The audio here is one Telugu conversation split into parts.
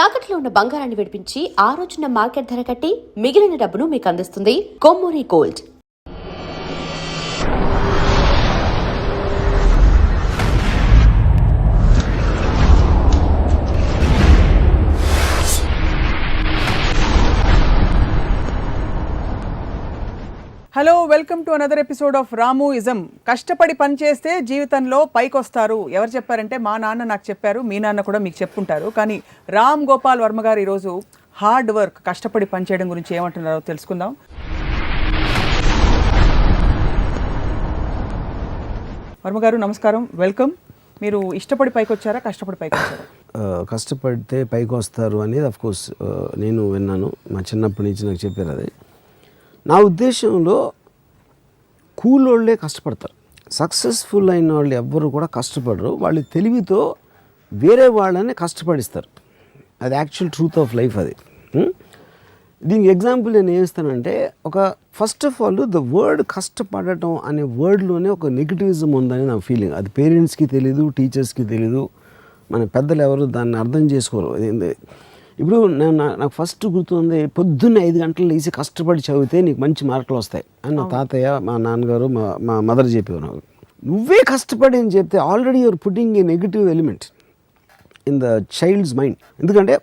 తాకట్లో ఉన్న బంగారాన్ని విడిపించి ఆ రోజున మార్కెట్ ధర కట్టి మిగిలిన డబ్బును మీకు అందిస్తుంది Kommuri gold. Hello, welcome to another episode of Ramuism. కష్టపడి పని చేస్తే జీవితంలో పైకొస్తారు. ఎవరు చెప్పారంటే మా నాన్న నాకు చెప్పారు, మీ నాన్న కూడా మీకు చెప్పుంటారు. కానీ రామ్ గోపాల్ వర్మ గారు ఈరోజు హార్డ్ వర్క్, కష్టపడి పనిచేయడం గురించి ఏమంటున్నారో తెలుసుకుందాం. వర్మ గారు నమస్కారం, వెల్కమ్. మీరు ఇష్టపడి పైకి వచ్చారా, కష్టపడి పైకి వచ్చారా? కష్టపడితే పైకి వస్తారు అనేది అఫ్కోర్స్ నేను విన్నాను, మా చిన్నప్పటి నుంచి నాకు చెప్పారు. అది నా ఉద్దేశంలో కూలోళ్ళే కష్టపడతారు. సక్సెస్ఫుల్ అయిన వాళ్ళు ఎవ్వరు కూడా కష్టపడరు. వాళ్ళు తెలివితో వేరే వాళ్ళని కష్టపడిస్తారు. అది యాక్చువల్ ట్రూత్ ఆఫ్ లైఫ్. అది దీనికి ఎగ్జాంపుల్ నేను ఏం ఇస్తానంటే, ఒక first of all the word కష్టపడటం అనే వర్డ్లోనే ఒక నెగిటివిజం ఉందని నా ఫీలింగ్. అది పేరెంట్స్కి తెలీదు, టీచర్స్కి తెలీదు, మన పెద్దలు ఎవరు దాన్ని అర్థం చేసుకోరు. ఇప్పుడు నాకు ఫస్ట్ గుర్తుంది, పొద్దున్న 5 గంటలు లేచి కష్టపడి చదివితే నీకు మంచి మార్కులు వస్తాయి అని నా తాతయ్య, మా నాన్నగారు, మా మదర్ చెప్పేవారు నాకు. నువ్వే కష్టపడి అని చెప్తే already you're putting a negative element in the child's mind. ఎందుకంటే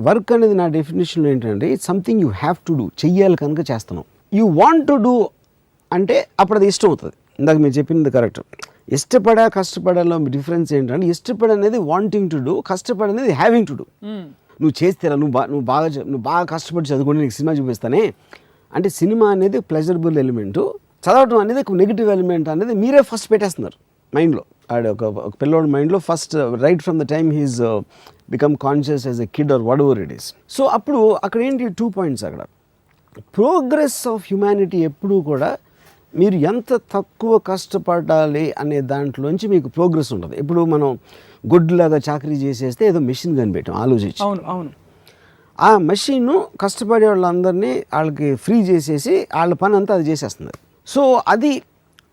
వర్క్ అనేది నా డెఫినేషన్లో ఏంటంటే it's something you have to do, చెయ్యాలి కనుక చేస్తున్నావు. యూ వాంట్ టు డూ అంటే అప్పుడు అది ఇష్టం అవుతుంది. ఇందాక మీరు చెప్పింది కరెక్ట్. కష్టపడాలో డిఫరెన్స్ ఏంటంటే, ఇష్టపడనేది వాంటింగ్ టు డూ, కష్టపడనేది హ్యావింగ్ టు డూ. నువ్వు చేస్తేరా, నువ్వు బాగా కష్టపడి చదువుకుంటే నీకు సినిమా చూపిస్తానే అంటే, సినిమా అనేది ప్లెజరబుల్ ఎలిమెంటు, చదవటం అనేది ఒక నెగిటివ్ ఎలిమెంట్ అనేది మీరే ఫస్ట్ పెట్టేస్తున్నారు మైండ్లో. ఆడ ఒక పిల్లోడి మైండ్లో first right from the time he's become conscious as a kid or whatever it is. So అప్పుడు అక్కడ ఏంటి 2 పాయింట్స్. అక్కడ ప్రోగ్రెస్ ఆఫ్ హ్యుమానిటీ ఎప్పుడూ కూడా మీరు ఎంత తక్కువ కష్టపడాలి అనే దాంట్లోంచి మీకు ప్రోగ్రెస్ ఉంటుంది. ఇప్పుడు మనం గొడ్డులాగా చాకరీ చేసేస్తే ఏదో మెషిన్ కనిపెట్టాం ఆలోచించి. అవును. ఆ మెషిన్ కష్టపడే వాళ్ళందరినీ వాళ్ళకి ఫ్రీ చేసేసి వాళ్ళ పని అంతా అది చేసేస్తుంది. సో అది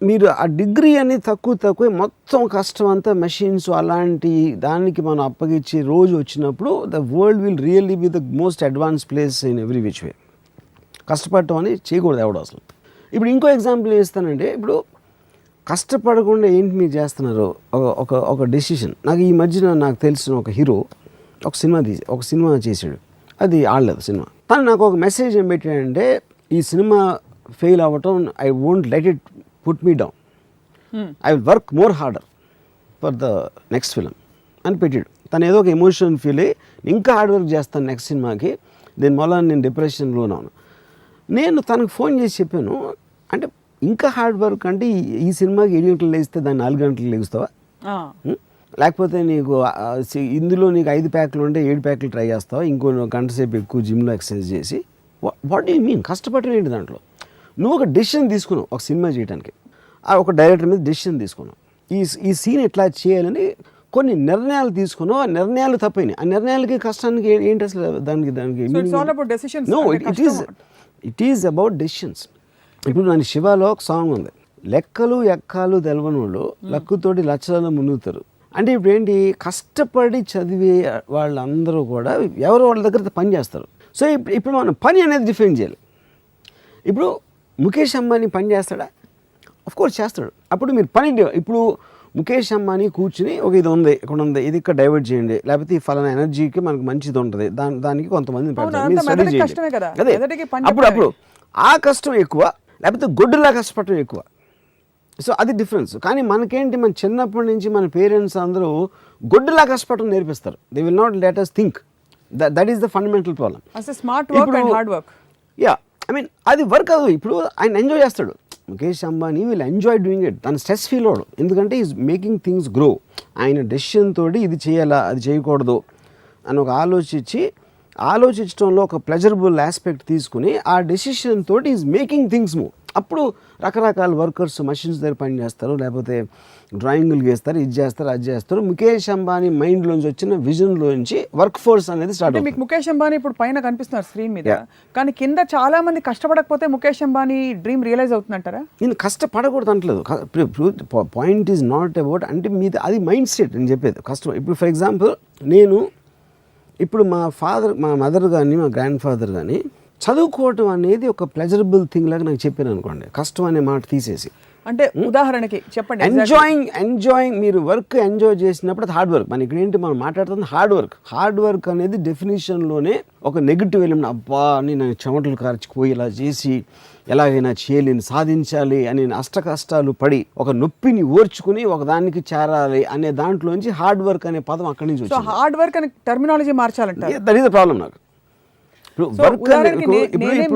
మీరు ఆ డిగ్రీ అనేది తక్కువ మొత్తం కష్టం అంతా మెషిన్స్ అలాంటి దానికి మనం అప్పగించి రోజు వచ్చినప్పుడు the world will really be the most advance place in every which way. కష్టపడటం అని చేయకూడదు ఎవడు అసలు. ఇప్పుడు ఇంకో ఎగ్జాంపుల్ ఇస్తానంటే, ఇప్పుడు కష్టపడకుండా ఏంటి మీరు చేస్తున్నారు, ఒక డెసిషన్. నాకు ఈ మధ్యన నాకు తెలిసిన ఒక హీరో ఒక సినిమా చేశాడు, అది ఆడలేదు సినిమా. తను నాకు ఒక మెసేజ్ ఏం పెట్టాడంటే, ఈ సినిమా ఫెయిల్ అవ్వటం I won't let it put me down, I will work more harder for the next film అని పెట్టాడు. తను ఏదో ఒక ఎమోషన్ ఫీల్ అయ్యి ఇంకా హార్డ్ వర్క్ చేస్తాను నెక్స్ట్ సినిమాకి, దీనివల్ల నేను డిప్రెషన్లోనే ఉన్నాను. నేను తనకు ఫోన్ చేసి చెప్పాను, అంటే ఇంకా హార్డ్ వర్క్ అంటే ఈ సినిమాకి 7 గంటలు లేస్తే దాన్ని 4 గంటలు లేస్తావా, లేకపోతే నీకు ఇందులో నీకు 5 ప్యాక్లు ఉంటే 7 ప్యాక్లు ట్రై చేస్తావా, ఇంకో గంట సేపు ఎక్కువ జిమ్లో ఎక్సర్సైజ్ చేసి, వాట్ డూ యూ మీన్ కష్టపడటం ఏంటి? దాంట్లో నువ్వు ఒక డెసిషన్ తీసుకున్నావు ఒక సినిమా చేయడానికి, ఒక డైరెక్టర్ మీద డెసిషన్ తీసుకున్నావు, ఈ సీన్ ఎట్లా చేయాలని కొన్ని నిర్ణయాలు తీసుకున్నావు. ఆ నిర్ణయాలు తప్పైనాయి. ఆ నిర్ణయాలకి కష్టానికి ఏంటి అసలు? దానికి no, it is about decisions. ఇప్పుడు నన్ను శివాలో ఒక సాంగ్ ఉంది, లెక్కలు ఎక్కాలు తెలవనోళ్ళు లక్కుతోటి లక్షలలో మునుగుతారు. అంటే ఇప్పుడు ఏంటి, కష్టపడి చదివే వాళ్ళందరూ కూడా ఎవరు వాళ్ళ దగ్గర పని చేస్తారు. సో ఇప్పుడు మనం పని అనేది డిఫైన్ చేయాలి. ఇప్పుడు ముఖేష్ అంబానీ పని చేస్తాడా? అఫ్కోర్స్ చేస్తాడు. అప్పుడు మీరు పని, ఇప్పుడు ముఖేష్ అంబానీ కూర్చుని ఒక ఇది ఉంది, ఇక్కడ ఉంది, ఇది ఇక్కడ డైవర్ట్ చేయండి, లేకపోతే ఈ ఫలానా ఎనర్జీకి మనకు మంచిది ఉంటుంది, దానికి కొంతమంది అదే. అప్పుడు ఆ కష్టం ఎక్కువ, లేకపోతే గొడ్డులా కష్టపడటం ఎక్కువ. సో అది డిఫరెన్స్. కానీ మనకేంటి, మన చిన్నప్పటి నుంచి మన పేరెంట్స్ అందరూ గొడ్డులా కష్టపడటం నేర్పిస్తారు. They will not let us think. That is the fundamental problem. Smart work and hard work. Yeah, I mean అది వర్క్ కాదు. ఇప్పుడు ఆయన ఎంజాయ్ చేస్తాడు, Mukesh Ambani will enjoy doing it. తను స్ట్రెస్ ఫీల్ అవడు, ఎందుకంటే ఈజ్ మేకింగ్ థింగ్స్ గ్రో. ఆయన డెసిషన్ తోటి ఇది చేయాలా, అది చేయకూడదు అని ఒక ఆలోచించడంలో ఒక ప్లెజరబుల్ ఆస్పెక్ట్ తీసుకుని ఆ డెసిషన్ తోటి ఈజ్ మేకింగ్ థింగ్స్ మూవ్. అప్పుడు రకరకాల వర్కర్స్ మషిన్స్ దగ్గర పని చేస్తారు, లేకపోతే డ్రాయింగ్లు గీస్తారు, ఇది చేస్తారు, అది చేస్తారు. ముఖేష్ అంబానీ మైండ్లోంచి వచ్చిన విజన్లోంచి వర్క్ ఫోర్స్ అనేది స్టార్ట్ అవుతుంది. మీకు ముఖేష్ అంబానీ ఇప్పుడు పైన కనిపిస్తున్నారు స్క్రీన్ మీద, కానీ కింద చాలా మంది కష్టపడకపోతే ముఖేష్ అంబానీ డ్రీమ్ రియలైజ్ అవుతుందంటారా? నేను కష్టపడకూడదు అంటలేదు. పాయింట్ ఈజ్ నాట్ అబౌట్, అంటే మీది అది మైండ్ సెట్ నేను చెప్పేది. కష్టం ఇప్పుడు ఫర్ ఎగ్జాంపుల్ నేను ఇప్పుడు మా మదర్ కానీ మా గ్రాండ్ ఫాదర్ కానీ చదువుకోవటం అనేది ఒక ప్లెజరబుల్ థింగ్ లాగా నాకు చెప్పాను అనుకోండి, కష్టం అనే మాట తీసేసి. అంటే ఉదాహరణకి చెప్పండి. ఎంజాయింగ్ మీరు వర్క్ ఎంజాయ్ చేసినప్పుడు అది హార్డ్ వర్క్. మన ఇక్కడ ఏంటి మనం మాట్లాడుతుంది హార్డ్ వర్క్ అనేది డెఫినేషన్లోనే ఒక నెగిటివ్ ఎలిమెంట్. అబ్బా నేను చెమటలు కార్చిపోయి ఇలా చేసి ఎలాగైనా చేయలేని సాధించాలి అని అష్ట కష్టాలు పడి ఒక నొప్పిని ఓర్చుకుని ఒక దానికి చేరాలి అనే దాంట్లోంచి హార్డ్ వర్క్ అనే పదం అక్కడి నుంచి వచ్చింది. హార్డ్ వర్క్ అనే టర్మినాలజీ మార్చాలంటే దట్ ఈస్ ద ప్రాబ్లం నాకు.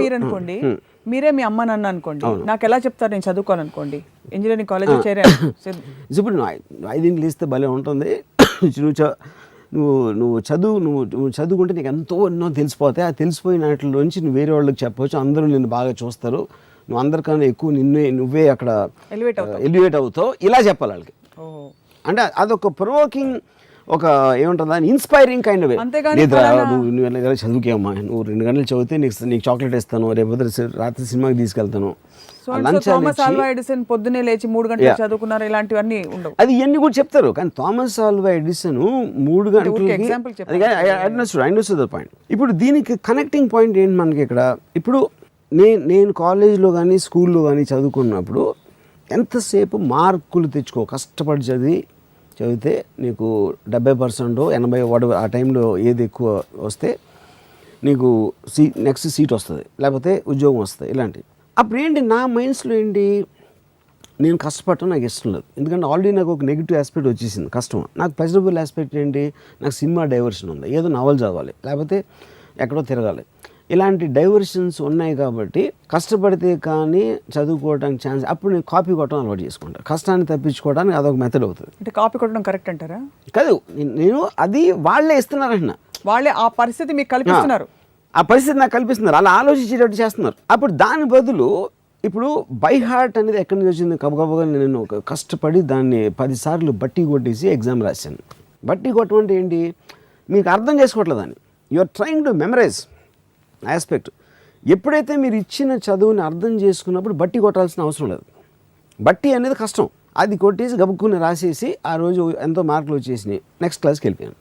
మీరు అనుకోండి, మీరే మీ అమ్మ నాన్న అనుకోండి, నాకు ఎలా చెప్తారు నేను చదువుకోవాలనుకోండి, ఇంజనీరింగ్ కాలేజ్లో చేరాను. ఇప్పుడు నువ్వు 5 ఇంటికి ఇస్తే భలే ఉంటుంది. నువ్వు చదువుకుంటే నీకు ఎన్నో తెలిసిపోతాయి. ఆ తెలిసిపోయిన వాటిలోంచి నువ్వు వేరే వాళ్ళకి చెప్పవచ్చు, అందరూ నిన్ను బాగా చూస్తారు, నువ్వు అందరికన్నా ఎక్కువ నువ్వే అక్కడ ఎలివేట్ అవుతావు, ఇలా చెప్పాలి వాళ్ళకి. అంటే అదొక ప్రొవోకింగ్, ఒక ఏమంటుంది దాన్ని ఇన్స్పైరింగ్ కైండ్ ఆఫ్ వే. నువ్వు చదువుకేమ్మా, నువ్వు 2 గంటలు చదివితే నీకు చాక్లెట్ ఇస్తాను, రేపు రాత్రి సినిమాకి తీసుకెళ్తాను. పొద్దునే లేచి 3 గంటలు చదువుకున్నారు, ఇలాంటివన్నీ ఉండవు. అది ఇవన్నీ కూడా చెప్తారు. కానీ థామస్ ఆల్వా ఎడిసన్ 3 గంటలు పాయింట్. ఇప్పుడు దీనికి కనెక్టింగ్ పాయింట్ ఏంటి మనకి ఇక్కడ? ఇప్పుడు నేను కాలేజ్లో కానీ స్కూల్లో కానీ చదువుకున్నప్పుడు ఎంతసేపు మార్కులు తెచ్చుకో, కష్టపడి చదివితే నీకు 70% 80 ఆ టైంలో ఏది ఎక్కువ వస్తే నీకు నెక్స్ట్ సీట్ వస్తుంది, లేకపోతే ఉద్యోగం వస్తుంది, ఇలాంటివి. అప్పుడు ఏంటి నా మైండ్స్లో ఏంటి, నేను కష్టపడటం నాకు ఇష్టం లేదు. ఎందుకంటే ఆల్రెడీ నాకు ఒక నెగిటివ్ ఆస్పెక్ట్ వచ్చేసింది కష్టం. నాకు పాజిటివ్ ఆస్పెక్ట్ ఏంటి, నాకు సినిమా డైవర్షన్ ఉంది, ఏదో నవల్ చదవాలి, లేకపోతే ఎక్కడో తిరగాలి, ఇలాంటి డైవర్షన్స్ ఉన్నాయి. కాబట్టి కష్టపడితే కానీ చదువుకోవడానికి ఛాన్స్. అప్పుడు నేను కాపీ కొట్టడం అలవాటు చేసుకుంటాను. కష్టాన్ని తప్పించుకోవడానికి అదొక మెథడ్ అవుతుంది. అంటే కాపీ కొట్టడం కరెక్ట్ అంటారా? కాదు, నేను అది వాళ్ళే ఇస్తున్నారంటున్నా, వాళ్ళే ఆ పరిస్థితి మీకు కల్పిస్తున్నారు. ఆ పరిస్థితి నాకు కల్పిస్తున్నారు, అలా ఆలోచించేటట్టు చేస్తున్నారు. అప్పుడు దాని బదులు ఇప్పుడు బై హార్ట్ అనేది ఎక్కడి నుంచి వచ్చింది? గబగబగా నేను కష్టపడి దాన్ని 10 సార్లు బట్టి కొట్టేసి ఎగ్జామ్ రాశాను. బట్టి కొట్టడం అంటే ఏంటి, మీకు అర్థం చేసుకోవట్లేదు అని. You are trying to memorize aspect. ఎప్పుడైతే మీరు ఇచ్చిన చదువుని అర్థం చేసుకున్నప్పుడు బట్టి కొట్టాల్సిన అవసరం లేదు. బట్టి అనేది కష్టం, అది కొట్టేసి గబుక్కుని రాసేసి ఆ రోజు ఎంతో మార్కులు వచ్చేసినాయి, నెక్స్ట్ క్లాస్కి వెళ్ళిపోయాను.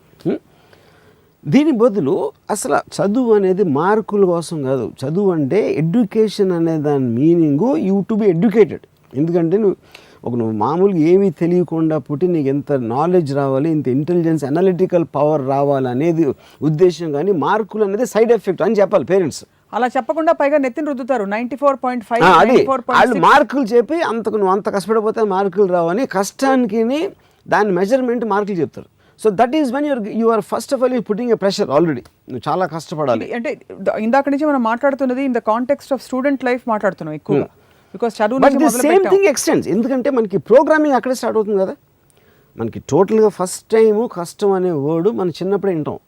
దీని బదులు అసలు చదువు అనేది మార్కుల కోసం కాదు. చదువు అంటే ఎడ్యుకేషన్ అనే దాని meaning you to be educated. ఎందుకంటే నువ్వు మామూలుగా ఏమీ తెలియకుండా పుట్టి నీకు ఎంత నాలెడ్జ్ రావాలి, ఇంత ఇంటెలిజెన్స్ అనలిటికల్ పవర్ రావాలి అనేది ఉద్దేశం. కానీ మార్కులు అనేది సైడ్ ఎఫెక్ట్ అని చెప్పాలి పేరెంట్స్. అలా చెప్పకుండా పైగా నెత్తిని రుద్దుతారు 94.5. అది వాళ్ళు మార్కులు చెప్పి నువ్వు అంత కష్టపడిపోతే మార్కులు రావని కష్టానికి దాని మెజర్మెంట్ మార్కులు చెప్తారు. So that is when you are first of all you putting a pressure. Already నువ్వు చాలా కష్టపడాలి. అంటే ఇందాక నుంచి మనం మాట్లాడుతున్నది in the context of student life మాట్లాడుతున్నాం ఎక్కువగా. బికాస్ చదువు సేమ్ థింగ్ ఎక్స్టెండ్స్. ఎందుకంటే మనకి ప్రోగ్రామింగ్ అక్కడే స్టార్ట్ అవుతుంది కదా. మనకి టోటల్గా ఫస్ట్ టైము కష్టం అనే వర్డ్ మనం చిన్నప్పుడే వింటాం.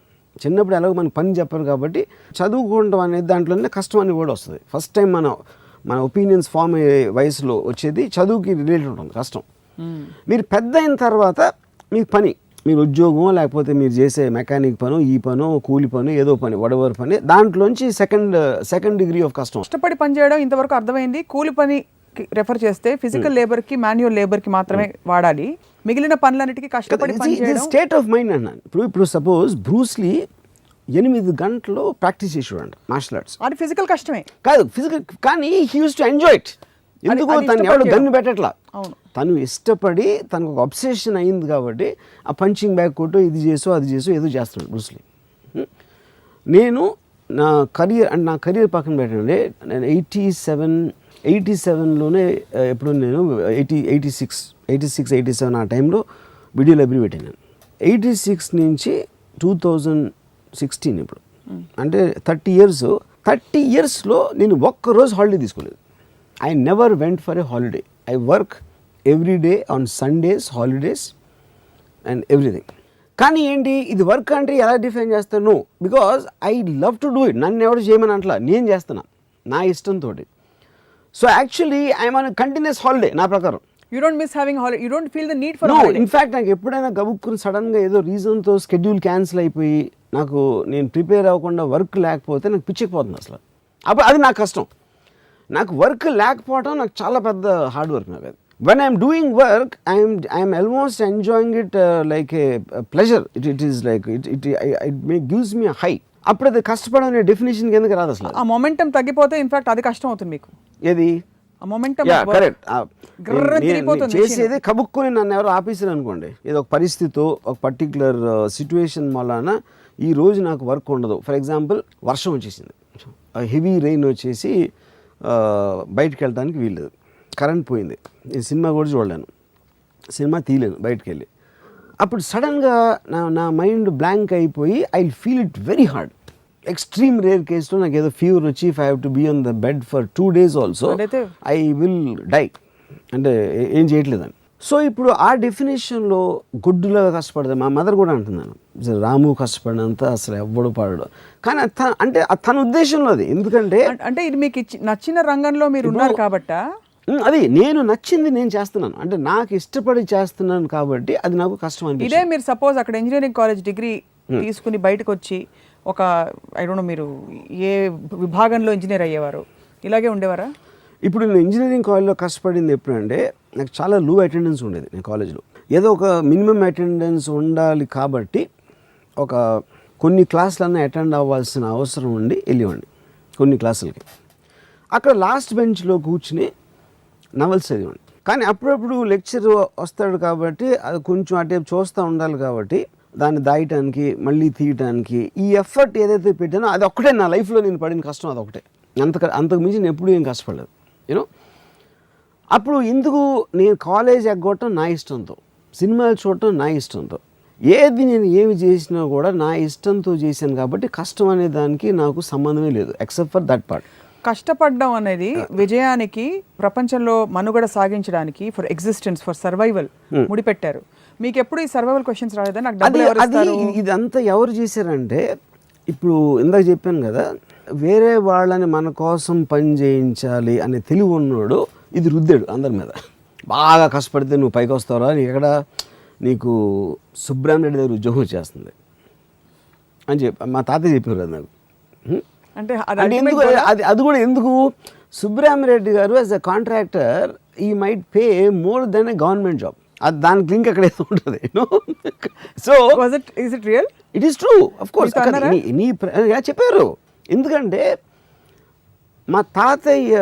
చిన్నప్పుడు ఎలాగో మనకు పని చెప్పరు కాబట్టి చదువుకోవడం అనేది దాంట్లోనే కష్టం అనే వర్డ్ వస్తుంది. ఫస్ట్ టైం మన ఒపీనియన్స్ ఫామ్ అయ్యే వయసులో వచ్చేది చదువుకి రిలేటెడ్ ఉంటుంది కష్టం. మీరు పెద్ద అయిన తర్వాత మీకు పని, మీరు ఉద్యోగం లేకపోతే మీరు చేసే మెకానిక్ పను, ఈ పను, కూలి పను, ఏదో పని, వడవర్ పని, దాంట్లోంచి సెకండ్ డిగ్రీ ఆఫ్ కష్టం. కష్టపడి పని చేయడం ఇంతవరకు అర్థమైంది. కూలి పని రెఫర్ చేస్తే ఫిజికల్ లేబర్కి, మాన్యువల్ లేబర్కి మాత్రమే వాడాలి. మిగిలిన పనులన్నిటికీ కష్టపడి పని చేయడం స్టేట్ ఆఫ్ మైండ్ అన్నాను. ఇప్పుడు సపోజ్ బ్రూస్లీ 8 గంటలు ప్రాక్టీస్ చేసి చూడండి మార్షల్ ఆర్ట్స్. అది ఫిజికల్ కష్టమే కాదు, ఫిజికల్. కానీ he use to enjoy it. ఎందుకు తను ఎవరు గన్ను పెట్టట్లా, తను ఇష్టపడి తనకు ఒక అబ్సెషన్ అయింది కాబట్టి ఆ పంచింగ్ బ్యాగ్ కొట్టు, ఇది చేసో అది చేసో ఏదో చేస్తున్నాడు బ్రూస్లీ. నేను నా కెరీర్ పక్కన పెట్టండి, నేను 87లోనే ఎప్పుడు నేను 86-87 ఆ టైంలో వీడియో లైబ్రరీ పెట్టాను. 86 నుంచి 2016 ఇప్పుడు అంటే 30 ఇయర్స్లో నేను ఒక్కరోజు హాలిడే తీసుకోలేదు. I never went for a holiday. I work every day on Sundays, holidays and everything. కానీ ఏంటి ఇది వర్క్ అంటే ఎలా డిఫైన్ చేస్తాను? Because I love to do it. నన్ను ఎవరు చేయమని అంటలా, నేను చేస్తున్నా నా ఇష్టంతో. So actually I'm on continuous holiday నా ప్రకారం. You don't miss having holiday. You don't feel the need for holiday. In fact నాకు ఎప్పుడైనా గబుక్కుని సడన్గా ఏదో రీజన్తో షెడ్యూల్ క్యాన్సిల్ అయిపోయి నేను ప్రిపేర్ అవ్వకుండా వర్క్ లేకపోతే నాకు పిచ్చిపోతుంది అసలు. అప్పుడు అది నాకు కష్టం. నాకు వర్క్ లేకపోవడం నాకు చాలా పెద్ద హార్డ్ వర్క్. నాకు అది when I'm doing work, I'm almost enjoying it like a pleasure. It is like gives me a high. అప్పుడు అది కష్టపడడం అనే డెఫినేషన్ కిందకి రాదు అసలు. ఆ మొమెంటం తగ్గిపోతే ఇన్ఫాక్ట్ అది కష్టం అవుతుంది మీకు. ఏది ఆ మొమెంటం కరెక్ట్ తిరిగిపోతుంది. చేసేది కబుక్కుని నన్ను ఎవరో ఆపేసారు అనుకోండి, ఏదో ఒక పరిస్థితి ఒక పర్టికులర్ సిచ్యువేషన్ వలన ఈ రోజు నాకు వర్క్ ఉండదు. ఫర్ ఎగ్జాంపుల్ వర్షం వచ్చేసింది, హెవీ రెయిన్ వచ్చేసి బయటకు వెళ్ళడానికి వీల్లేదు, కరెంట్ పోయింది, నేను సినిమా కూడా చూడలేను, సినిమా తీయలేను బయటకు వెళ్ళి. అప్పుడు సడన్గా నా మైండ్ బ్లాంక్ అయిపోయి I feel it very hard. Extreme rare కేసులో నాకు ఏదో ఫీవర్ వచ్చి if I have to be on the bed for 2 days also I will die, అంటే ఏం చేయట్లేదని. సో ఇప్పుడు ఆ డెఫినేషన్లో గుడ్డులాగా కష్టపడదు. మా మదర్ కూడా అంటున్నాను, రాము కష్టపడినంత అసలు ఎవ్వడు పడడు, కానీ అంటే తన ఉద్దేశంలో అది. ఎందుకంటే అంటే ఇది మీకు నచ్చిన రంగంలో మీరు ఉన్నారు కాబట్టి, అది నేను నచ్చింది నేను చేస్తున్నాను, అంటే నాకు ఇష్టపడి చేస్తున్నాను కాబట్టి అది నాకు కష్టం అనిపిస్తుంది. ఇదే మీరు సపోజ్ అక్కడ ఇంజనీరింగ్ కాలేజ్ డిగ్రీ తీసుకుని బయటకు వచ్చి ఒక ఐ డోంట్ నో మీరు ఏ విభాగంలో ఇంజనీర్ అయ్యేవారు, ఇలాగే ఉండేవారా? ఇప్పుడు నేను ఇంజనీరింగ్ కాలేజ్లో కష్టపడింది ఎప్పుడంటే నాకు చాలా లో అటెండెన్స్ ఉండేది. నేను కాలేజ్లో ఏదో ఒక మినిమం అటెండెన్స్ ఉండాలి కాబట్టి ఒక కొన్ని క్లాసులన్నా అటెండ్ అవ్వాల్సిన అవసరం ఉండి వెళ్ళేవాడిని కొన్ని క్లాసులకి. అక్కడ లాస్ట్ బెంచ్లో కూర్చుని నవల్స్ చదివాడిని. కానీ అప్పుడప్పుడు లెక్చర్ వస్తాడు కాబట్టి అది కొంచెం అటే చూస్తూ ఉండాలి కాబట్టి దాన్ని దాయటానికి మళ్ళీ తీయటానికి ఈ ఎఫర్ట్ ఏదైతే పెట్టానో అది ఒక్కటే నా లైఫ్లో నేను పడిన కష్టం, అది ఒకటే. అంతకు మించి నేను ఎప్పుడూ ఏం కష్టపడలేదు యూనో. అప్పుడు ఎందుకు నేను కాలేజ్ ఎగ్గొట్టడం నా ఇష్టంతో, సినిమాలు చూడటం నా ఇష్టంతో, ఏది నేను ఏమి చేసినా కూడా నా ఇష్టంతో చేశాను కాబట్టి కష్టం అనే దానికి నాకు సంబంధమే లేదు ఎక్సెప్ట్ ఫర్ దట్ పార్ట్. కష్టపడడం అనేది విజయానికి, ప్రపంచంలో మనుగడ సాగించడానికి, ఫర్ ఎగ్జిస్టెన్స్, ఫర్ సర్వైవల్ ముడిపెట్టారు. మీకు ఎప్పుడు ఈ సర్వైవల్ క్వశ్చన్స్ రాలేదా? నాకు డబ్బులు ఎవరు ఇస్తారు? ఇదంతా ఎవరు చేశారంటే, ఇప్పుడు ఇందాక చెప్పాను కదా, వేరే వాళ్ళని మన కోసం పని చేయించాలి అనే తెలివి ఉన్నాడు, ఇది రుద్దాడు అందరి మీద. బాగా కష్టపడితే నువ్వు పైకి వస్తావురా, ఎక్కడ నీకు సుబ్రహ్మణ్యుడి దగ్గర ఉద్యోగం వచ్చేస్తుంది అని చెప్పి మా తాత చెప్పారు అది నాకు. అంటే ఎందుకు అది కూడా ఎందుకు, సుబ్రహ్మణ్యరెడ్డి గారు as a contractor he might pay more than a government job. అది దానికి లింక్ అక్కడ ఏదో ఉంటుంది. So it is true of course. చెప్పారు, ఎందుకంటే మా తాతయ్య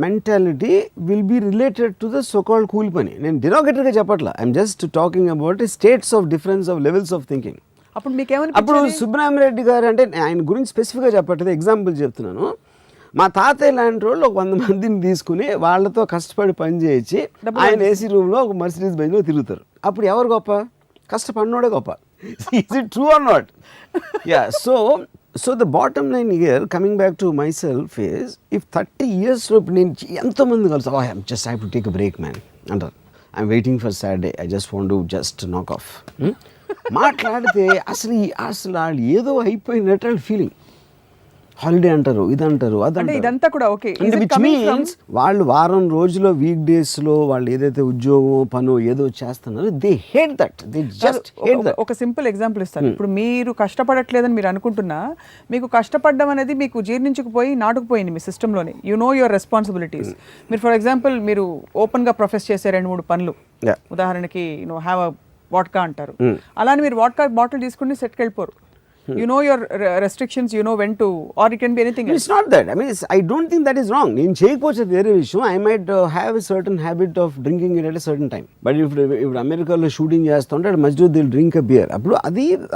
mentality will be related to the so called కూలి పని. నేను డిరోగేటర్గా చెప్పట్లా, I'm just talking about states of difference of levels of thinking. అప్పుడు సుబ్రహ్మణ్యరెడ్డి గారు అంటే ఆయన గురించి స్పెసిఫిక్గా చెప్పట్లేదు, ఎగ్జాంపుల్ చెప్తున్నాను. మా తాతయ్య లాంటి వాళ్ళు ఒక 100 మందిని తీసుకుని వాళ్ళతో కష్టపడి పని చేయించి ఆయన ఏసీ రూమ్లో ఒక మర్సిడీస్ బెంజ్లో తిరుగుతారు. అప్పుడు ఎవరు గొప్ప? కష్టపడినోడే గొప్ప. Is it true or not? Yeah. So the bottom line here, coming back to myself, is if 30 yearsలో ఇప్పుడు నేను ఎంతోమంది కలిసి just I have to take a break man అంటారు. I'm waiting for Saturday, I just want to just knock off. మాట్లాడితే అసలు వాళ్ళు ఏదో అయిపోయినట్టు వాళ్ళు ఫీలింగ్. హాలిడే అంటారు, ఇది అంటారు, ఇదంతా కూడా ఓకే. విచ్ మీన్స్ వాళ్ళు వారం రోజుల్లో వీక్ డేస్లో వాళ్ళు ఏదైతే ఉద్యోగం పనో ఏదో చేస్తున్నారో they hate that, they just hate that. ఒక సింపుల్ ఎగ్జాంపుల్ ఇస్తాను. ఇప్పుడు మీరు కష్టపడట్లేదని మీరు అనుకుంటున్నా, మీకు కష్టపడడం అనేది మీకు జీర్ణించుకుపోయి నాటుకుపోయింది మీ సిస్టంలోనే. You know your responsibilities. మీరు ఫర్ ఎగ్జాంపుల్ మీరు ఓపెన్గా ప్రొఫెస్ చేసే 2-3 పనులు, ఉదాహరణకి హ్యావ్ అ వాడ్కా అంటారు, అలానే మీరు వాడ్కా బాటిల్ తీసుకుని సెట్కి వెళ్ళిపోరు. You know your restrictions, you know when to, or it can be anything else. It's not that. I mean, I don't think that is wrong. నేను చేయకపోతే వేరే విషయం. I might have a certain habit of drinking it at a certain time. But if అమెరికాలో షూటింగ్ చేస్తుంటే అటు మధ్యలో they'll drink a beer. అప్పుడు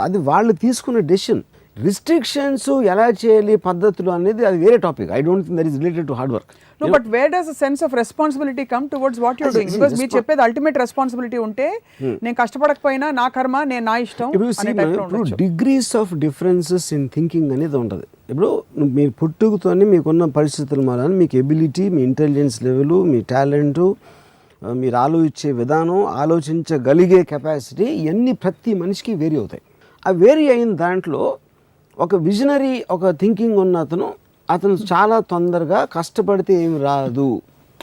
అది వాళ్ళు తీసుకున్న డెసిషన్. రిస్ట్రిక్షన్స్ ఎలా చేయాలి పద్ధతులు అనేది అది వేరే topic. I don't think that is related to hard work. No, but where does a sense of responsibility come towards what you're doing? Because మీరు చెప్పేది అల్టిమేట్ రెస్పాన్సిబిలిటీ ఉంటే నేను కష్టపడకపోయినా నా కర్మ, నేను నా ఇష్టం. ఇప్పుడు degrees of differences in thinking అనేది ఉంటుంది. ఇప్పుడు మీరు పుట్టుకతోనే మీకున్న పరిస్థితుల వలన మీకు ఎబిలిటీ, మీ ఇంటెలిజెన్స్ లెవెల్, మీ టాలెంటు, మీరు ఆలోచించే విధానం, ఆలోచించగలిగే కెపాసిటీ, ఇవన్నీ ప్రతి మనిషికి వేరీ అవుతాయి. ఆ వేరీ అయిన దాంట్లో ఒక విజనరీ, ఒక థింకింగ్ ఉన్న అతను చాలా తొందరగా కష్టపడితే ఏమి రాదు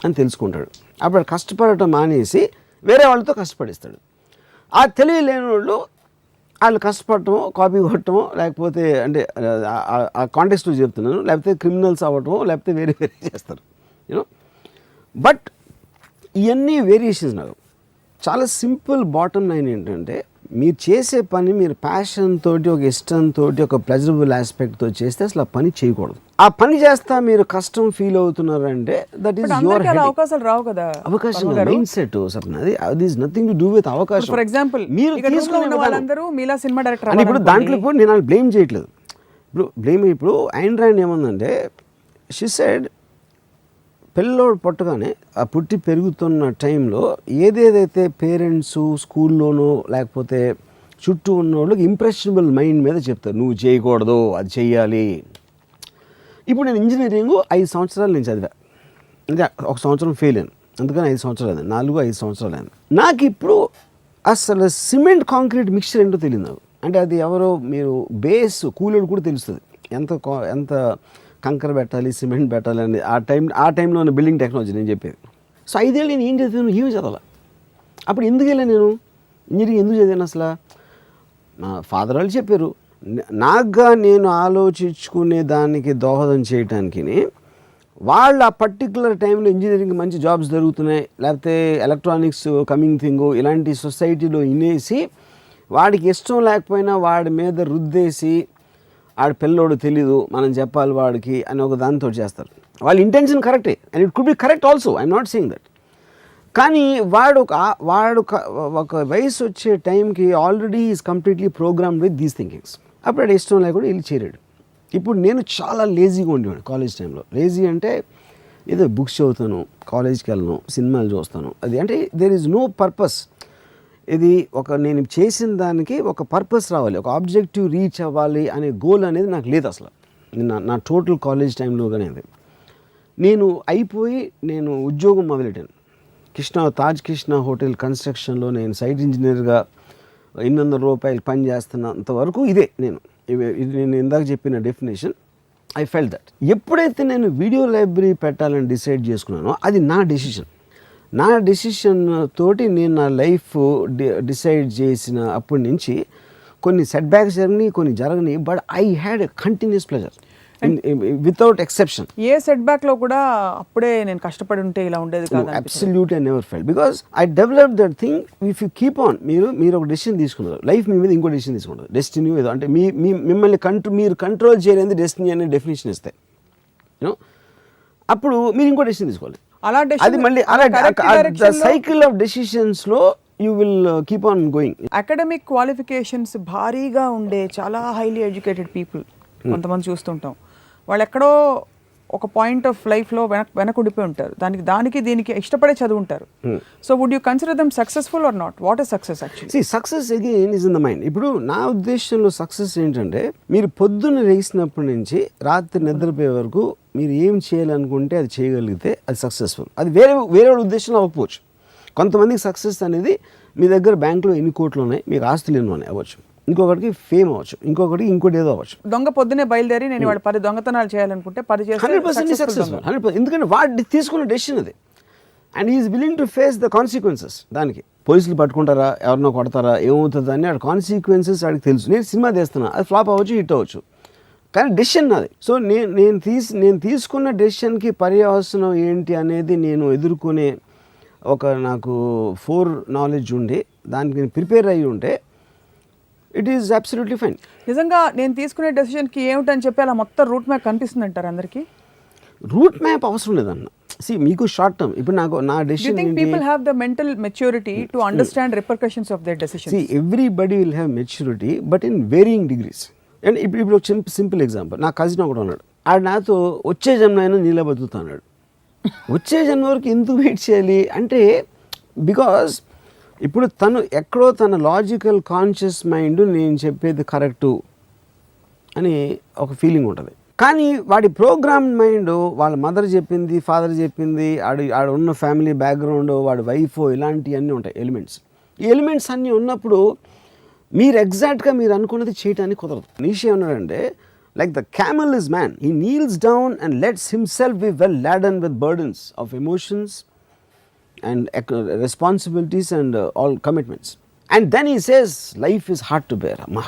అని తెలుసుకుంటాడు. అప్పుడు కష్టపడటం మానేసి వేరే వాళ్ళతో కష్టపడిస్తాడు. ఆ తెలివి లేని వాళ్ళు కష్టపడటమో, కాపీ కొట్టడమో, లేకపోతే అంటే ఆ కాంటెక్స్ట్లో చెప్తున్నాను, లేకపోతే క్రిమినల్స్ అవ్వటమో, లేకపోతే వేరే చేస్తారు యూనో. బట్ ఇవన్నీ వేరియేషన్స్ నాకు చాలా సింపుల్ బాటమ్ లైన్ ఏంటంటే మీరు చేసే పని మీరు ప్యాషన్ తోటి ఒక ఇష్టంతో ఒక ప్లెజరబుల్ ఆస్పెక్ట్తో చేస్తే అసలు ఆ పని చేయకూడదు. ఆ పని చేస్తా మీరు కష్టం ఫీల్ అవుతున్నారంటే దట్ ఈస్ యువర్ హెడ్. అవకాశాలు రావు కదా. అవకాశం మైండ్ సెట్ సప్న, అది is nothing to do with అవకాశం. ఫర్ ఎగ్జాంపుల్ మీరు తీసుకున్న వాళ్ళందరూ మీలా సినిమా డైరెక్టర్ అని ఇప్పుడు దాంట్లో కూడా నేను బ్లేమ్ చేయట్లేదు. ఇప్పుడు ఐన్ ర్యాండ్ ఏమందంటే షీ సెడ్ పిల్లోడు పుట్టగానే ఆ పుట్టి పెరుగుతున్న టైంలో ఏదేదైతే పేరెంట్స్ స్కూల్లోనో లేకపోతే చుట్టూ ఉన్న వాళ్ళకి ఇంప్రెషనబుల్ మైండ్ మీద చెప్తారు నువ్వు చేయకూడదు అది చెయ్యాలి. ఇప్పుడు నేను ఇంజనీరింగ్ 5 సంవత్సరాలు నేను చదివా, అంటే 1 సంవత్సరం ఫెయిల్ అయ్యాను, అందుకని 5 సంవత్సరాలు అయింది, 4-5 సంవత్సరాలు అయింది. నాకు ఇప్పుడు అసలు సిమెంట్ కాంక్రీట్ మిక్చర్ ఏంటో తెలియదు నాకు. అంటే అది ఎవరో మీరు బేస్ కూలోడు కూడా తెలుస్తుంది ఎంత కంకర పెట్టాలి సిమెంట్ పెట్టాలి అని ఆ టైంలో ఉన్న బిల్డింగ్ టెక్నాలజీ నేను చెప్పేది. సో 5 ఏళ్ళు నేను ఏం చదివాను, ఏమి చదవాలి. అప్పుడు ఎందుకు వెళ్ళాను నేను ఇంజనీరింగ్, ఎందుకు చదివాను అసలు? మా ఫాదర్ వాళ్ళు చెప్పారు, నాకుగా నేను ఆలోచించుకునే దానికి దోహదం చేయటానికి. వాళ్ళు ఆ పర్టికులర్ టైంలో ఇంజనీరింగ్ మంచి జాబ్స్ జరుగుతున్నాయి, లేకపోతే ఎలక్ట్రానిక్స్ కమింగ్ థింగ్ ఇలాంటి సొసైటీలో ఇనేసి వాడికి ఇష్టం లేకపోయినా వాడి మీద రుద్దేసి ఆడ పిల్లోడు తెలీదు మనం చెప్పాలి వాడికి అని ఒక దాంతో చేస్తారు. వాళ్ళ ఇంటెన్షన్ కరెక్టే and it could be correct also, I'm not saying that. కానీ వాడు ఒక వయసు వచ్చే టైంకి already is completely programmed with these thinkings. అప్పుడు అది ఇష్టం లేకుండా వెళ్ళి చేరాడు. ఇప్పుడు నేను చాలా లేజీగా ఉండేవాడు కాలేజ్ టైంలో. లేజీ అంటే ఏదో బుక్స్ చదువుతాను, కాలేజ్కి వెళ్ళను, సినిమాలు చూస్తాను, అది అంటే దేర్ ఈజ్ నో పర్పస్. ఇది నేను చేసిన దానికి ఒక పర్పస్ రావాలి, ఒక ఆబ్జెక్టివ్ రీచ్ అవ్వాలి అనే గోల్ అనేది నాకు లేదు అసలు. నా టోటల్ కాలేజ్ టైంలోగానే అది నేను అయిపోయి నేను ఉద్యోగం మొదలెట్టాను. తాజ్ కృష్ణ హోటల్ కన్స్ట్రక్షన్లో నేను సైట్ ఇంజనీర్గా 800 రూపాయలు పని చేస్తున్నంత వరకు ఇదే నేను ఇందాక చెప్పిన డెఫినేషన్. ఐ ఫెల్ట్ దట్ ఎప్పుడైతే నేను వీడియో లైబ్రరీ పెట్టాలని డిసైడ్ చేసుకున్నానో అది నా డెసిషన్ తోటి నేను నా లైఫ్ డిసైడ్ చేసిన అప్పటి నుంచి కొన్ని సెట్ బ్యాక్స్ జరిగినాయి, కొన్ని జరగని, but I had a continuous pleasure without exception. A set back లో కూడా అప్పుడే నేను కష్టపడి ఉంటే ఇలా ఉండేది కాదు. Absolute I never felt because I develop that thing. If you keep on మీరు ఒక డెసిషన్ తీసుకున్నారు, లైఫ్ మీ మీద ఇంకో డెసిషన్ తీసుకుంటారు, డెస్టినీ ఏదో అంటే మిమ్మల్ని మీరు కంట్రోల్ చేయలేని డెస్టినీ అనే డెఫినేషన్ ఇస్తాయి. అప్పుడు మీరు ఇంకో డెసిషన్ తీసుకోవాలి. అది మళ్ళీ సైకిల్ ఆఫ్ డెసిషన్స్ లో you will keep on going. Academic qualifications భారీగా ఉండే చాలా హైలీ ఎడ్యుకేటెడ్ పీపుల్ కొంతమంది చూస్తుంటాం, వాళ్ళు ఎక్కడో ఒక పాయింట్ ఆఫ్ లైఫ్లో వెనకుండిపోయి ఉంటారు, దీనికి ఇష్టపడే చదువుంటారు. So would you consider them successful or not? What is success actually? Success again is in the mind. ఇప్పుడు నా ఉద్దేశంలో సక్సెస్ ఏంటంటే మీరు పొద్దున్న లేచినప్పటి నుంచి రాత్రి నిద్రపోయే వరకు మీరు ఏం చేయాలనుకుంటే అది చేయగలిగితే అది సక్సెస్ఫుల్. అది వేరే ఉద్దేశంలో అవ్వకపోవచ్చు. కొంతమందికి సక్సెస్ అనేది మీ దగ్గర బ్యాంకులో ఎన్ని కోట్లు ఉన్నాయి, మీకు ఆస్తులు ఎన్ని ఉన్నాయి అవ్వచ్చు, ఇంకొకటికి ఫేమ్ అవ్వచ్చు, ఇంకోటి ఏదో అవ్వచ్చు. దొంగ పొద్దునే బయలుదేరి నేను వాడు 10 దొంగతనాలు చేయాలనుకుంటే 100% సక్సెస్ఫుల్. 100%. ఎందుకంటే వాడు తీసుకున్న డెసిషన్ అది and is willing to face the consequences. దానికి పోలీసులు పట్టుకుంటారా, ఎవరినో కొడతారా, ఏమవుతుంది అని వాడి కాన్సిక్వెన్సెస్ వాడికి తెలుసు. నేను సినిమా తీస్తున్నా, అది ఫ్లాప్ అవ్వచ్చు, హిట్ అవ్వచ్చు, కానీ డెసిషన్ నాది. సో నేను తీసుకున్న డెసిషన్కి పర్యవసనం ఏంటి అనేది నేను ఎదుర్కొనే నాకు 4 నాలెడ్జ్ ఉండి దానికి నేను ప్రిపేర్ అయ్యి ఉంటే ఇట్ ఈస్ అబ్సల్యూట్లీ ఫైన్. నిజంగా నేను తీసుకునే డెసిషన్కి ఏమిటని చెప్పి అలా మొత్తం రూట్ మ్యాప్ కనిపిస్తుంది అంటారు అందరికీ? రూట్ మ్యాప్ అవసరం లేదన్న. మీకు షార్ట్ టర్మ్ ఇప్పుడు నా decision people have the mental maturity to understand repercussions of their decisions. Everybody will have maturity but in varying degrees. And ఇప్పుడు సింపుల్ ఎగ్జాంపుల్, నా కజిన్ ఒకడు ఉన్నాడు, ఆడు నాతో వచ్చే జన్మైనా నీళ్ళ బతుకుతా అన్నాడు. వచ్చే జన్మ వరకు ఎందుకు వెయిట్ చేయాలి అంటే బికాజ్ ఇప్పుడు తను ఎక్కడో తన లాజికల్ కాన్షియస్ మైండ్ నేను చెప్పేది కరెక్టు అని ఒక ఫీలింగ్ ఉంటుంది. కానీ వాడి ప్రోగ్రామ్ మైండ్ వాళ్ళ మదర్ చెప్పింది, ఫాదర్ చెప్పింది, ఆడ ఉన్న ఫ్యామిలీ బ్యాక్గ్రౌండ్, వాడి వైఫ్, ఇలాంటివన్నీ ఉంటాయి ఎలిమెంట్స్. ఈ ఎలిమెంట్స్ అన్నీ ఉన్నప్పుడు మీరు ఎగ్జాక్ట్గా మీరు అనుకున్నది చేయడానికి కుదరదు. నీషే ఉన్నాడంటే like the camel is man, he kneels down and lets himself be well laden with burdens of emotions and responsibilities and all commitments, and then he says life is hard to bear. Amma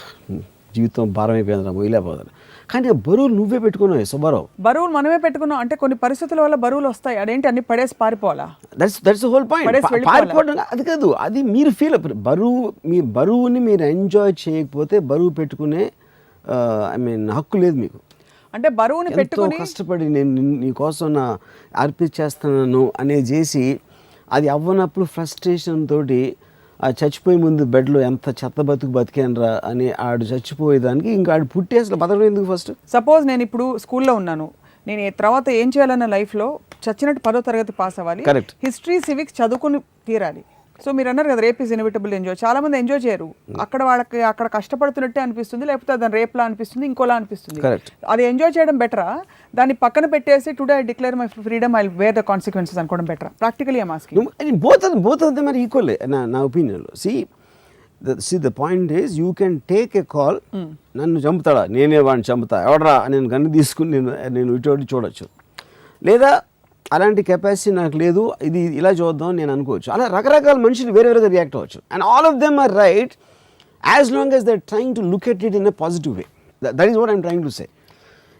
జీవితం భారం అయిపోయిందిరా, మొయిలేపోతారు. కానీ ఆ బరువులు నువ్వే పెట్టుకున్నావు సుబ్బారావు. బరువులు మనమే పెట్టుకున్నాం అంటే కొన్ని పరిస్థితుల వల్ల బరువులు వస్తాయి, అదేంటి అన్ని పడేసి పారిపోవాలా? That's whole point. పారిపోవడం అది కాదు, అది మీరు ఫీల్ బరువు, మీ బరువుని మీరు ఎంజాయ్ చేయకపోతే బరువు పెట్టుకునే ఐ మీన్ హక్కు లేదు మీకు. అంటే బరువుని పెట్టుకుని కష్టపడి నేను నీ కోసం నా అర్పించేస్తున్నాను అనేది చేసి అది అవ్వనప్పుడు ఫ్రస్ట్రేషన్ తోటి ఆ చచ్చిపోయే ముందు బెడ్లో ఎంత చెత్త బతుకు బతికానరా అని ఆడు చచ్చిపోయేదానికి ఇంకా ఆడు పుట్టి అసలు బతకడం ఎందుకు? ఫస్ట్ సపోజ్ నేను ఇప్పుడు స్కూల్లో ఉన్నాను, నేను తర్వాత ఏం చేయాలన్న లైఫ్లో చచ్చినట్టు 10వ తరగతి పాస్ అవ్వాలి, హిస్టరీ సివిక్స్ చదువుకుని తీరాలి. సో మీరు అన్నారు కదా రేప్ ఈజ్ ఇన్ఎవిటబుల్ ఎంజాయ్, చాలా మంది ఎంజాయ్ చేయరు, అక్కడ వాళ్ళకి అక్కడ కష్టపడుతున్నట్టే అనిపిస్తుంది, లేకపోతే దాని రేప్లా అనిపిస్తుంది, ఇంకోలా అనిపిస్తుంది. అది ఎంజాయ్ చేయడం బెటరా, దాన్ని పక్కన పెట్టేసి today I declare my freedom I wear the consequences అనుకోవడం బెటరా? Practically I'm asking. Both of them are equal నా ఒపీనియన్లో. See the point is you can take a call, నన్ను చంపుతాడా, నేనే వాడిని చంపుతా, ఎవడరా నేను గన్ను తీసుకుని నేను ఇటు చూడొచ్చు, లేదా అలాంటి కెపాసిటీ నాకు లేదు, ఇది ఇలా చూద్దాం నేను అనుకోవచ్చు. అలా రకరకాల మనుషులు వేరేగా రియాక్ట్ అవ్వచ్చు. And all of them are right as long as they're trying to look at it in a positive way. That is what I'm trying to say.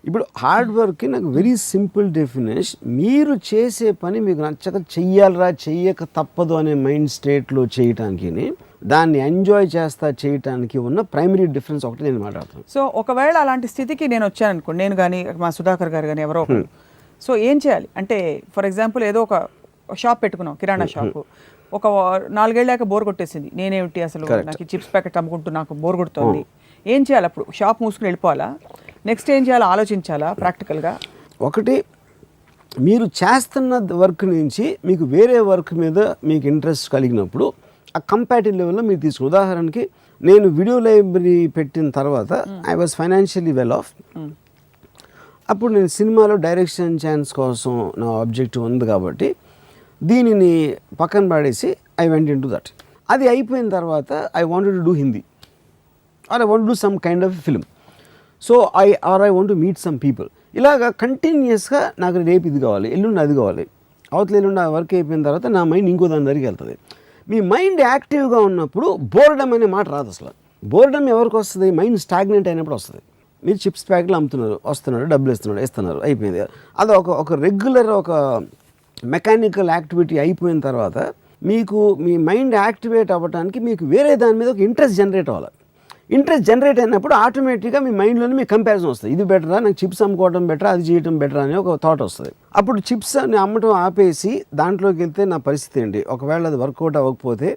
ఇప్పుడు హార్డ్ వర్క్కి నాకు వెరీ సింపుల్ డెఫినేషన్, మీరు చేసే పని మీకు నచ్చక చెయ్యాలరా చెయ్యక తప్పదు అనే మైండ్ స్టేట్లో చేయటానికి, దాన్ని ఎంజాయ్ చేస్తా చేయటానికి ఉన్న ప్రైమరీ డిఫరెన్స్ ఒకటి నేను మాట్లాడతాను. సో ఒకవేళ అలాంటి స్థితికి నేను వచ్చాను అనుకోండి, నేను కానీ మా సుధాకర్ గారు కానీ ఎవరో, సో ఏం చేయాలి అంటే ఫర్ ఎగ్జాంపుల్ ఏదో ఒక షాప్ పెట్టుకున్నాం, కిరాణా షాపు, ఒక 4 ఏళ్ళాక బోర్ కొట్టేసింది, నేనేమిటి అసలు నాకు చిప్స్ ప్యాకెట్ అమ్ముకుంటూ నాకు బోర్ కొడుతుంది, ఏం చేయాలి? అప్పుడు షాప్ మూసుకుని వెళ్ళిపోవాలా? నెక్స్ట్ ఏం చేయాలో ఆలోచించాలా ప్రాక్టికల్గా? ఒకటి, మీరు చేస్తున్న వర్క్ నుంచి మీకు వేరే వర్క్ మీద మీకు ఇంట్రెస్ట్ కలిగినప్పుడు ఆ కంపాటివ్ లెవెల్లో మీరు తీసుకుని, ఉదాహరణకి నేను వీడియో లైబ్రరీ పెట్టిన తర్వాత I was financially well of. అప్పుడు నేను సినిమాలో డైరెక్షన్ ఛాన్స్ కోసం నా ఆబ్జెక్టివ్ ఉంది కాబట్టి దీనిని పక్కన పడేసి I went into that. అది అయిపోయిన తర్వాత I wanted to do Hindi or I want do some kind of film. So I want to meet some people. ఇలాగా కంటిన్యూస్గా నాకు రేపు ఇది కావాలి, ఎల్లుండి అది కావాలి, అవతల ఎల్లుండి ఆ వర్క్ అయిపోయిన తర్వాత నా మైండ్ ఇంకో దాని దగ్గరికి వెళ్తుంది. మీ మైండ్ యాక్టివ్గా ఉన్నప్పుడు బోర్డమ్ అనే మాట రాదు అసలు. బోర్డమ్ ఎవరికి వస్తుంది? మైండ్ స్టాగ్నెంట్ అయినప్పుడు వస్తుంది. మీరు చిప్స్ ప్యాకెట్లు అమ్ముతున్నారు, వస్తున్నారు, డబ్బులు ఇస్తున్నారు, అయిపోయింది. అది ఒక రెగ్యులర్ ఒక మెకానికల్ యాక్టివిటీ అయిపోయిన తర్వాత మీకు మీ మైండ్ యాక్టివేట్ అవ్వడానికి మీకు వేరే దాని మీద ఒక ఇంట్రెస్ట్ జనరేట్ అవ్వాలి. ఇంట్రెస్ట్ జనరేట్ అయినప్పుడు ఆటోమేటిక్గా మీ మైండ్లోనే మీకు కంపారిజన్ వస్తుంది. ఇది బెటరా, నాకు చిప్స్ అమ్ముకోవడం బెటరా, అది చేయడం బెటరా అని ఒక థాట్ వస్తుంది. అప్పుడు చిప్స్ అమ్మటం ఆపేసి దాంట్లోకి వెళ్తే నా పరిస్థితి ఏంటి, ఒకవేళ అది వర్కౌట్ అవ్వకపోతే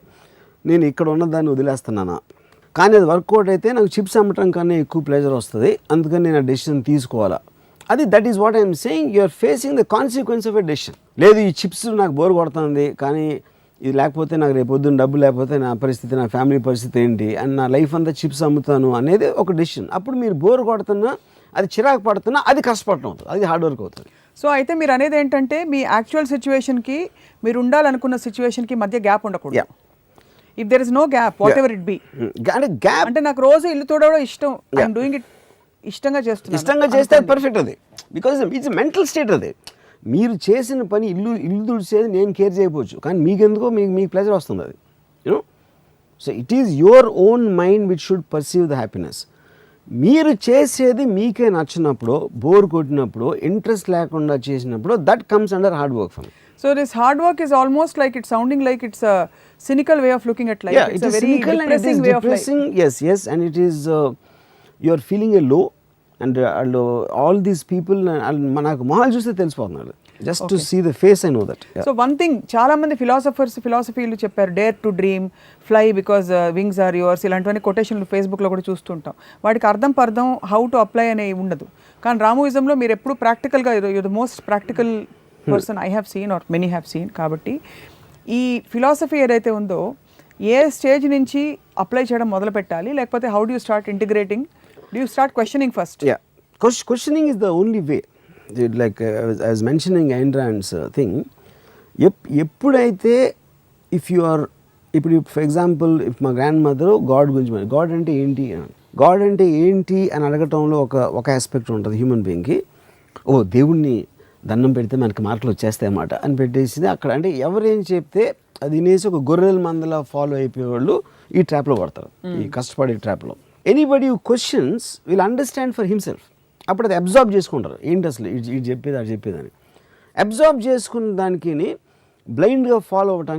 నేను ఇక్కడ ఉన్నదాన్ని వదిలేస్తున్నానా, కానీ అది వర్కౌట్ అయితే నాకు చిప్స్ అమ్మటం కన్నా ఎక్కువ ప్లెజర్ వస్తుంది, అందుకని నేను ఆ డెసిషన్ తీసుకోవాలా. అది that is what I'm saying, you're facing the consequence of a decision. లేదు ఈ చిప్స్ నాకు బోర్ కొడుతుంది, కానీ ఇది లేకపోతే నాకు రేపు పొద్దున్న డబ్బు లేకపోతే నా పరిస్థితి, నా ఫ్యామిలీ పరిస్థితి ఏంటి, అండ్ నా లైఫ్ అంతా చిప్స్ అమ్ముతాను అనేది ఒక డెసిషన్. అప్పుడు మీరు బోర్ కొడుతున్నా, అది చిరాకు పడుతున్నా, అది కష్టపడటం అవుతుంది, అది హార్డ్ వర్క్ అవుతుంది. సో అయితే మీరు అనేది ఏంటంటే మీ యాక్చువల్ సిచ్యువేషన్కి మీరు ఉండాలనుకున్న సిచ్యువేషన్కి మధ్య గ్యాప్ ఉండకూడదు. If there is no gap whatever it be, gap అంటే నాకు రోజు ఇల్లు తోడవడం ఇష్టం, ఐఎమ్ డూయింగ్ ఇట్, ఇష్టంగా చేస్తే పర్ఫెక్ట్. అది బికాజ్ ఇట్స్ మెంటల్ స్టేట్. అది మీరు చేసిన పని ఇల్లు తుడిచేది నేను కేర్ చేయకపోవచ్చు, కానీ మీకెందుకో మీకు ప్లెజర్ వస్తుంది అది, you know. So it is your own mind which should perceive the happiness. మీరు చేసేది మీకే నచ్చినప్పుడు, బోర్ కొట్టినప్పుడు, ఇంట్రెస్ట్ లేకుండా చేసినప్పుడు, that comes under hard work for me. So this hard work is almost like it's sounding like it's a cynical way of looking at life. Yeah, it's a very depressing way of life. Yes, and it is you are feeling a low, and all these people manaku mahal chuste telisipotunnaru, just to see the face I know that. Yeah. So one thing chaala mandi philosophyలు చెప్పారు, dare to dream, fly because wings are yours, ఇలాంటివన్నీ కొటేషన్లు ఫేస్బుక్లో కూడా చూస్తుంటాం. వాటికి అర్థం పర్థం హౌ టు అప్లై అనే ఉండదు. కానీ రామోయిజంలో మీరు ఎప్పుడు ప్రాక్టికల్గా you the most practical person I have seen or many have seen. కాబట్టి ఈ ఫిలాసఫీ ఏదైతే ఉందో ఏ స్టేజ్ నుంచి అప్లై చేయడం మొదలు పెట్టాలి, లేకపోతే how do you start integrating, do you start questioning first? Yeah, questioning is the only way. Like I was mentioning Ayn Rand's thing, ఎప్పుడైతే ఇఫ్ యు ఆర్, ఇప్పుడు ఫర్ ఎగ్జాంపుల్ ఇఫ్ మా గ్రాండ్ మదర్ గాడ్ గురించి, గాడ్ అంటే ఏంటి అని అడగటంలో ఒక ఆస్పెక్ట్ ఉంటుంది హ్యూమన్ బీయింగ్కి. ఓ దేవుణ్ణి దండం పెడితే మనకి మార్కులు వచ్చేస్తాయి అన్నమాట అని పెట్టేసింది అక్కడ. అంటే ఎవరేం చెప్తే అది వినేసి ఒక గొర్రెల మందలా ఫాలో అయిపోయేవాళ్ళు ఈ ట్రాప్లో పడతారు, ఈ కష్టపడే ట్రాప్లో. Anybody who questions will understand for himself. అప్పుడు అది అబ్జార్బ్ చేసుకుంటారు, ఏంటి అసలు ఇది చెప్పేది అది చెప్పేదని. అబ్జార్బ్ చేసుకున్న దానికి బ్లైండ్గా ఫాలో అవ్వటానికి